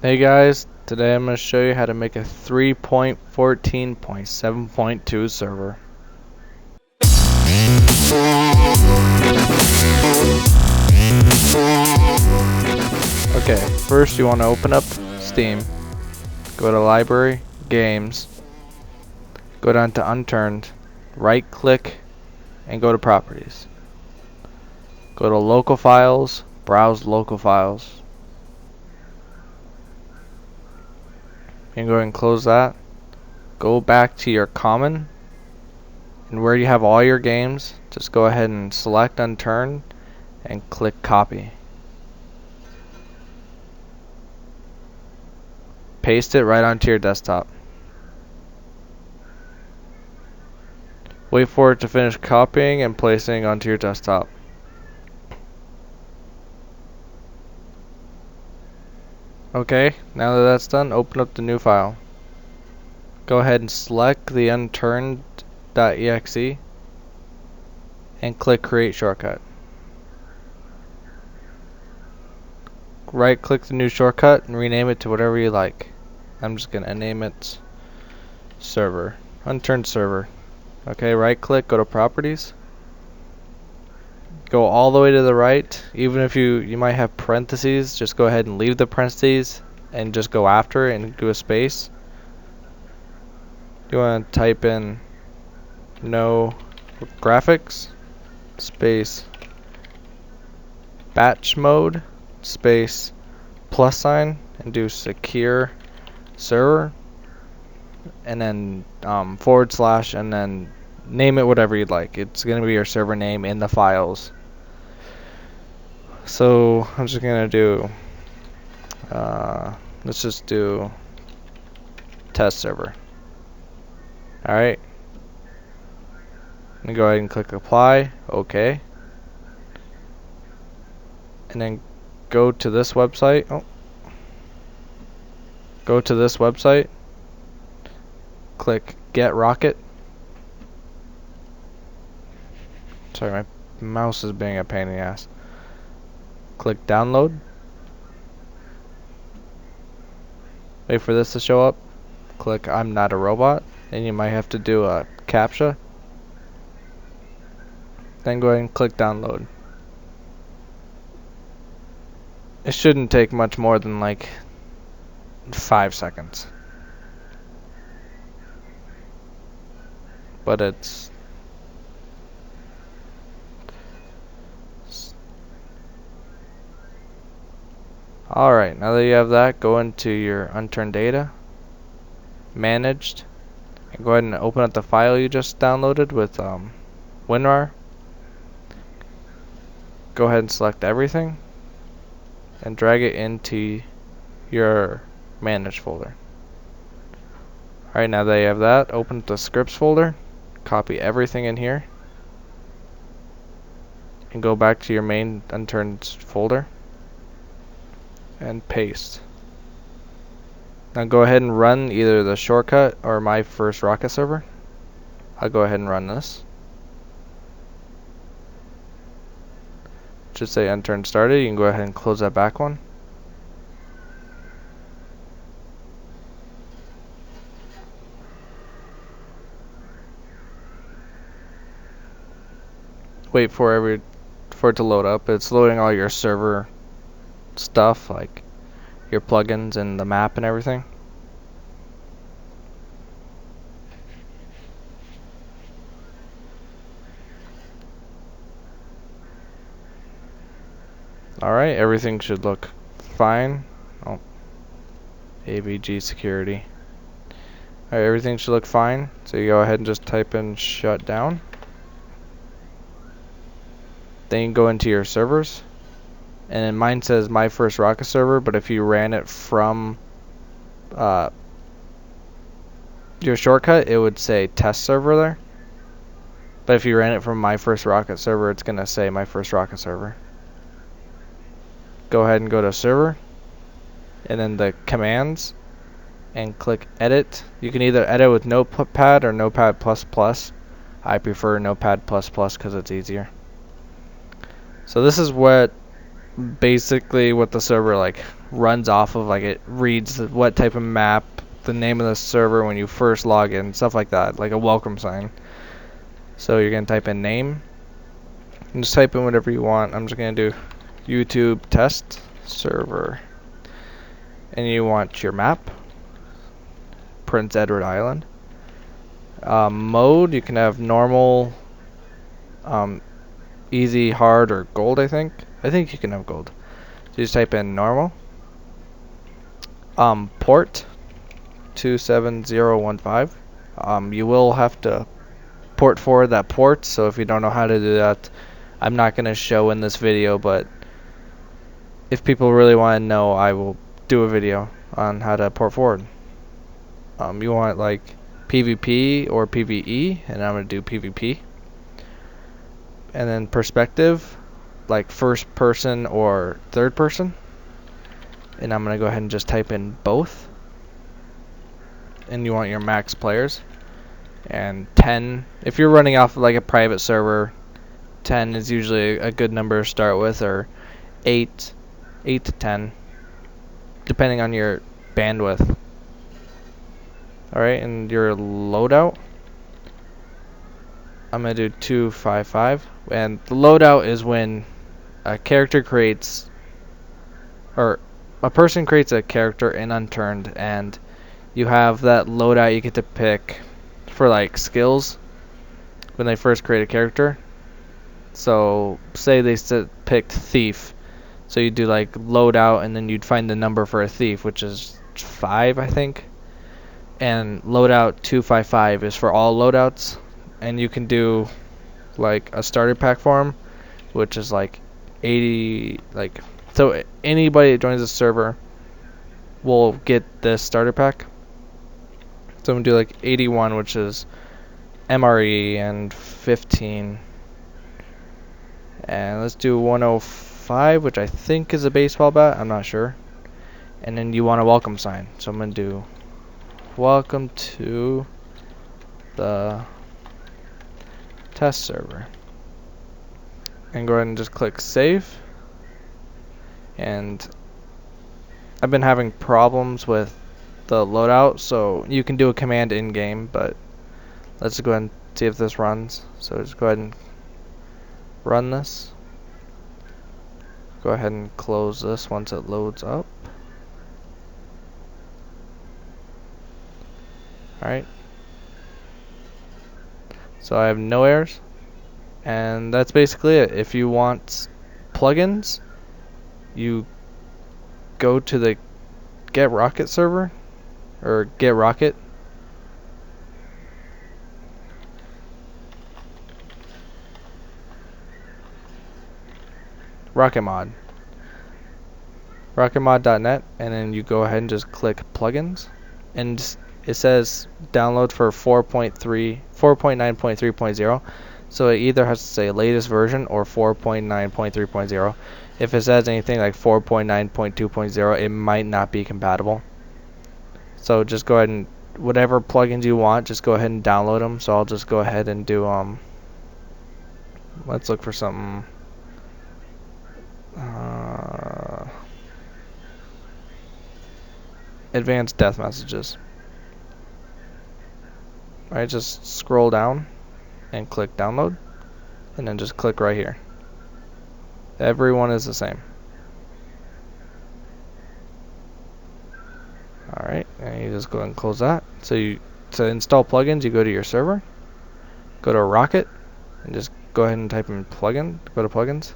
Hey guys, today I'm going to show you how to make a 3.14.7.2 server. Okay, first you want to open up Steam, go to Library, Games, go down to Unturned, right click, and go to Properties. Go to Local Files, browse Local Files. You can go ahead and close that. Go back to your Common, and where you have all your games, just go ahead and select Unturned and click Copy. Paste it right onto your desktop. Wait for it to finish copying and placing onto your desktop. Okay, now that that's done, open up the new file. Go ahead and select the unturned.exe and click Create Shortcut. Right click the new shortcut and rename it to whatever you like. I'm just going to name it Server, Unturned Server. Okay, right click, go to Properties. Go all the way to the right. Even if you might have parentheses, just go ahead and leave the parentheses and just go after it and do a space. You want to type in no graphics space batch mode space plus sign and do secure server and then / and then name it whatever you'd like. It's going to be your server name in the files. So I'm just going to do let's just do test server. Alright, and go ahead and click apply, OK, and then go to this website. Go to this website, click get rocket. Sorry, my mouse is being a pain in the ass. Click download. Wait for this to show up. Click I'm not a robot, and you might have to do a CAPTCHA. Then go ahead and click download. It shouldn't take much more than like 5 seconds. But it's alright. Now that you have that, go into your unturned data, managed, and go ahead and open up the file you just downloaded with WinRAR. Go ahead and select everything and drag it into your managed folder. Alright, now that you have that, open up the scripts folder, copy everything in here, and go back to your main unturned folder and paste. Now go ahead and run either the shortcut or my first rocket server. I'll go ahead and run this. Should say unturned started. You can go ahead and close that back one. Wait for it to load up. It's loading all your server stuff, like your plugins and the map and everything. Alright, everything should look fine. Oh, AVG security. Alright, everything should look fine. So you go ahead and just type in shut down. Then you go into your servers. And then mine says my first rocket server, but if you ran it from your shortcut, it would say test server there. But if you ran it from my first rocket server, it's going to say my first rocket server. Go ahead and go to server, and then the commands, and click edit. You can either edit with Notepad or Notepad++. I prefer Notepad++ because it's easier. So this is basically what the server like runs off of, like, it reads what type of map, the name of the server when you first log in, stuff like that, like a welcome sign. So you're going to type in name, and just type in whatever you want. I'm just going to do YouTube test server, and you want your map, Prince Edward Island. Mode, you can have normal, easy, hard, or gold. I think you can have gold. So you just type in normal. Port 27015. You will have to port forward that port, so if you don't know how to do that, I'm not going to show in this video, but if people really want to know, I will do a video on how to port forward. You want like PvP or PvE, and I'm going to do PvP. And then perspective, like first person or third person, and I'm going to go ahead and just type in both. And you want your max players, and 10 if you're running off of like a private server. 10 is usually a good number to start with, or 8 to 10 depending on your bandwidth. Alright, and your loadout, I'm gonna do 255, and the loadout is when a character creates, or a person creates a character in Unturned, and you have that loadout you get to pick for like skills when they first create a character. So say they picked thief, so you do like loadout, and then you'd find the number for a thief, which is 5, I think. And loadout 255 is for all loadouts, and you can do like a starter pack for them, which is like 80. Like, so anybody that joins the server will get this starter pack. So I'm gonna do like 81, which is MRE, and 15. And let's do 105, which I think is a baseball bat. I'm not sure. And then you want a welcome sign. So I'm gonna do welcome to the test server. And go ahead and just click save. And I've been having problems with the loadout, so you can do a command in game, but let's go ahead and see if this runs. So just go ahead and run this. Go ahead and close this once it loads up. Alright. So I have no errors. And that's basically it. If you want plugins, you go to the Get Rocket server, or Get Rocket. rocketmod.net, and then you go ahead and just click plugins, and it says download for 4.9.3.0, so it either has to say latest version or 4.9.3.0. If it says anything like 4.9.2.0, it might not be compatible. So just go ahead and whatever plugins you want, just go ahead and download them. So I'll just go ahead and do let's look for something. Advanced death messages. Alright, just scroll down and click download, and then just click right here. Everyone is the same. Alright, and you just go ahead and close that. So to install plugins, you go to your server, go to Rocket, and just go ahead and type in plugin, go to plugins,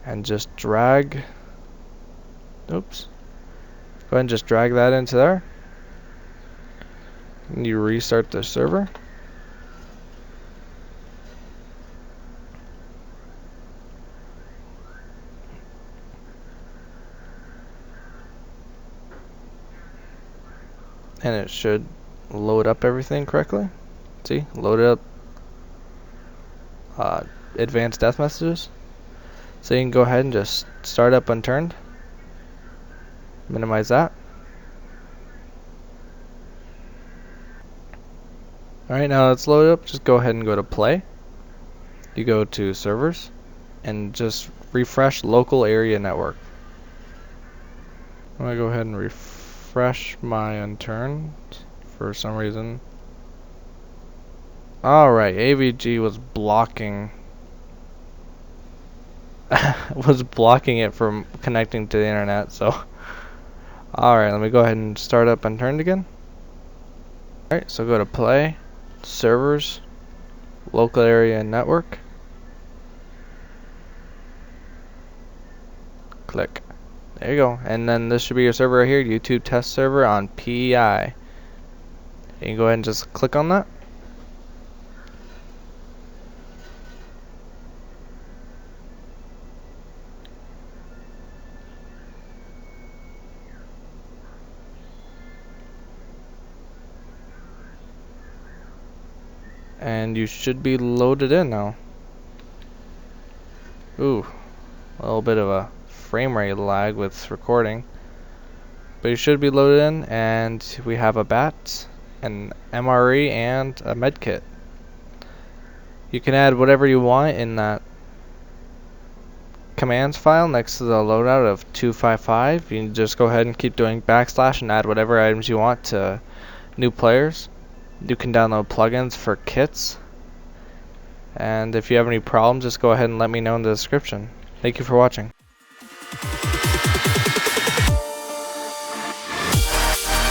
and just drag, oops, go ahead and just drag that into there. And you restart the server. And it should load up everything correctly. See, loaded up advanced death messages. So you can go ahead and just start up Unturned. Minimize that. Alright, now it's loaded up. Just go ahead and go to play. You go to servers and just refresh local area network. I'm gonna go ahead and refresh my Unturned for some reason. Alright, AVG was blocking was blocking it from connecting to the internet, so alright, let me go ahead and start up Unturned again. Alright, so go to play, servers, local area network. Click. There you go. And then this should be your server right here, YouTube test server on PEI. You can go ahead and just click on that. And you should be loaded in now. Ooh, a little bit of a frame rate lag with recording. But you should be loaded in, and we have a bat, an MRE, and a medkit. You can add whatever you want in that commands file next to the loadout of 255. You can just go ahead and keep doing backslash and add whatever items you want to new players. You can download plugins for kits. And if you have any problems, just go ahead and let me know in the description. Thank you for watching.